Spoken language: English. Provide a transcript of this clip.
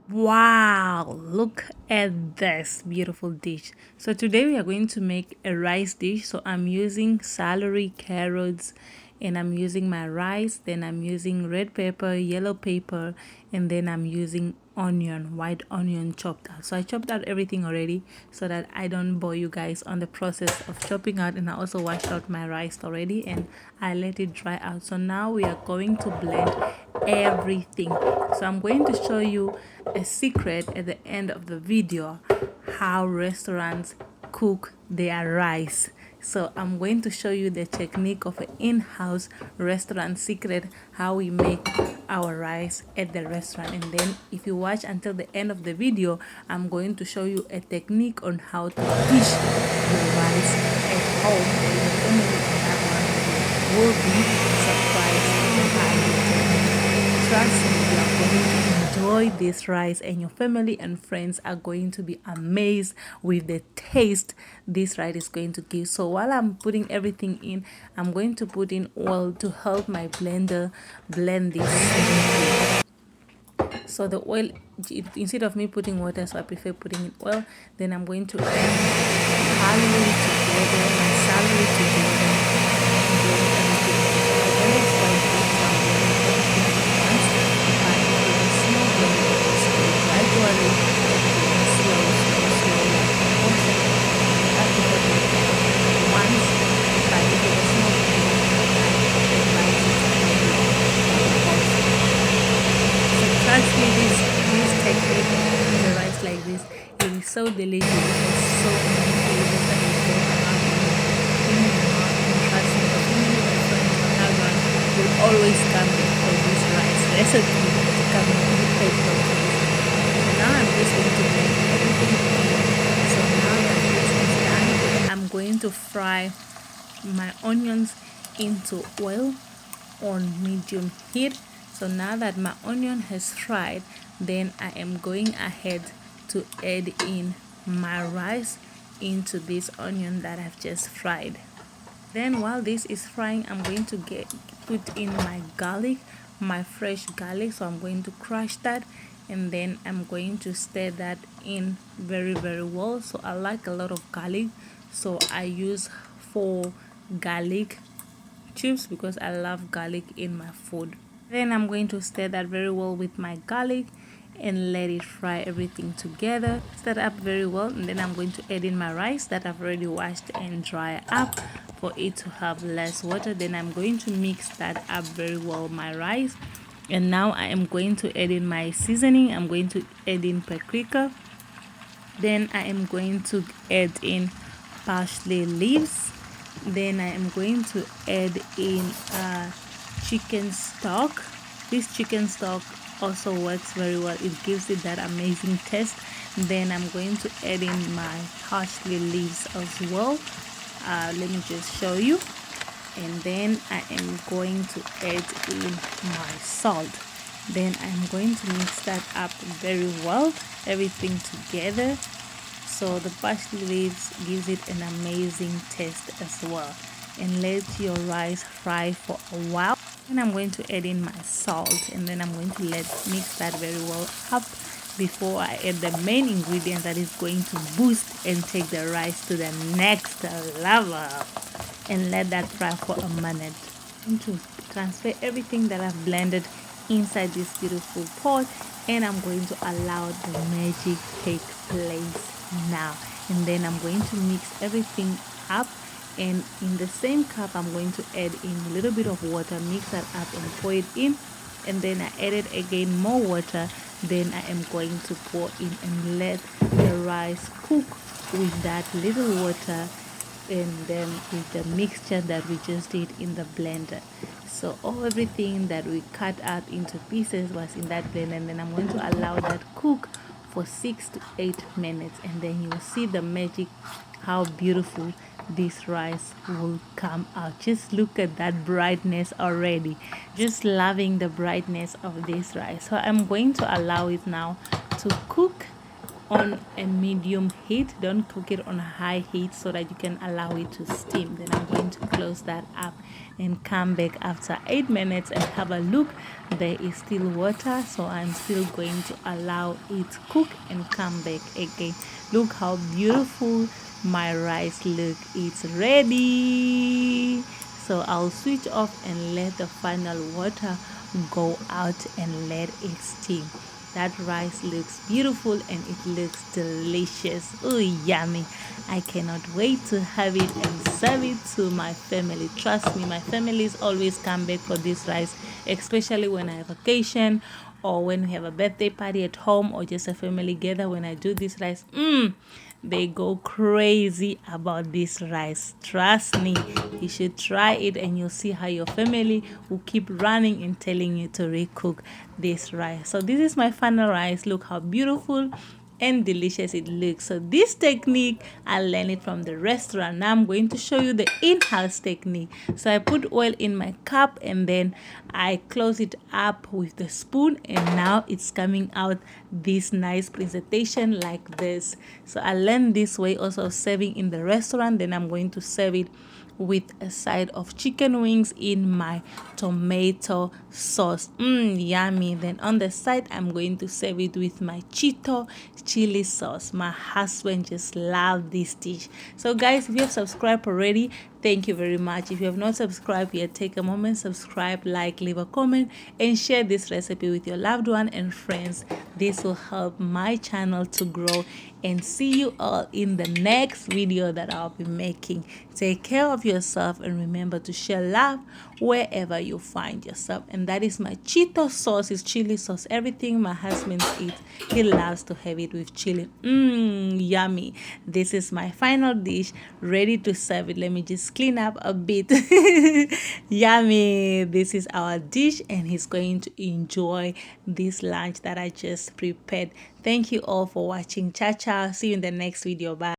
Wow, look at this beautiful dish. So today we are going to make a rice dish. So I'm using celery, carrots, and I'm using my rice. Then I'm using red pepper, yellow pepper, and then I'm using onion, white onion chopped out. So I chopped out everything already so that I don't bore you guys on the process of chopping out. And I also washed out my rice already and I let it dry out. So now we are going to blend everything. So I'm going to show you a secret at the end of the video how restaurants cook their rice. So I'm going to show you the technique of an in-house restaurant secret, how we make our rice at the restaurant. And then if you watch until the end of the video, I'm going to show you a technique on how to dish your rice at home, and your family and everyone will be surprised by it. Trust me, you are going to enjoy this rice, and your family and friends are going to be amazed with the taste this rice is going to give. So while I'm putting everything in, I'm going to put in oil to help my blender blend this. So the oil, instead of me putting water, so I prefer putting in oil. Then I'm going to add celery together, my celery together, and then everything. My blender is quite big, so I'm going to put everything at once. But with a small blender, just go gradually, slow, slow, slow, like a potion. You have to put it at once. But if it's a small blender, I advise you to put it at once. So trust me, this technique, the rice like this, it is so delicious. It has so many flavors that will go around in your mouth. And trust me, the family and friends on that one will always come back for this rice recipe to come and take from this. So now I'm just going to blend everything in. So now that this is done, I'm going to fry my onions into oil on medium heat. So now that my onion has fried, then I am going ahead to add in my rice into this onion that I've just fried. Then while this is frying, I'm going to put in my garlic, my fresh garlic. So I'm going to crush that, and then I'm going to stir that in very well. So I like a lot of garlic, so I use 4 garlic chips because I love garlic in my food. Then I'm going to stir that very well with my garlic and let it fry everything together. Stir up very well, and then I'm going to add in my rice that I've already washed and dry up for it to have less water. Then I'm going to mix that up very well, my rice. And now I am going to add in my seasoning. I'm going to add in paprika. Then I am going to add in parsley leaves. Then I am going to add in chicken stock. This chicken stock also works very well. It gives it that amazing taste. Then I'm going to add in my parsley leaves as well. Let me just show you. And then I am going to add in my salt. Then I'm going to mix that up very well, everything together. So the parsley leaves gives it an amazing taste as well. And let your rice fry for a while. And I'm going to add in my salt, and then I'm going to mix that very well up before I add the main ingredient that is going to boost and take the rice to the next level. And let that fry for a minute. I'm going to transfer everything that I've blended inside this beautiful pot, and I'm going to allow the magic take place now. And then I'm going to mix everything up, and in the same cup I'm going to add in a little bit of water, mix that up and pour it in. And then I added again more water. Then I am going to pour in and let the rice cook with that little water, and then with the mixture that we just did in the blender. So everything that we cut out into pieces was in that blender, and then I'm going to allow that cook for 6 to 8 minutes, and then you will see the magic, how beautiful this rice will come out. Just look at that brightness already. Just loving the brightness of this rice. So I'm going to allow it now to cook on a medium heat. Don't cook it on a high heat so that you can allow it to steam. Then I'm going to close that up and come back after 8 minutes and have a look. There is still water, so I'm still going to allow it cook and come back again. Look how beautiful my rice look. It's ready. So I'll switch off and let the final water go out and let it steam. That rice looks beautiful and it looks delicious. Oh, yummy. I cannot wait to have it and serve it to my family. Trust me, my families always come back for this rice, especially when I have vacation or when we have a birthday party at home or just a family gather. When I do this rice, they go crazy about this rice. Trust me, you should try it and you'll see how your family will keep running and telling you to recook this rice. So this is my final rice. Look how beautiful and delicious it looks. So this technique I learned it from the restaurant. Now I'm going to show you the in-house technique. So I put oil in my cup and then I close it up with the spoon, and now it's coming out this nice presentation like this. So I learned this way also serving in the restaurant. Then I'm going to serve it with a side of chicken wings in my tomato sauce. Yummy. Then on the side I'm going to serve it with my Cheeto chili sauce. My husband just loved this dish. So guys, if you have subscribed already, thank you very much. If you have not subscribed yet, take a moment, subscribe, like, leave a comment, and share this recipe with your loved one and friends. This will help my channel to grow. And see you all in the next video that I'll be making. Take care of yourself and remember to share love wherever you find yourself. And that is my Cheeto sauce, is chili sauce. Everything my husband eats, he loves to have it with chili. Yummy. This is my final dish, ready to serve it. Let me just clean up a bit. Yummy. This is our dish and he's going to enjoy this lunch that I just prepared. Thank you all for watching. Ciao, ciao. See you in the next video. Bye.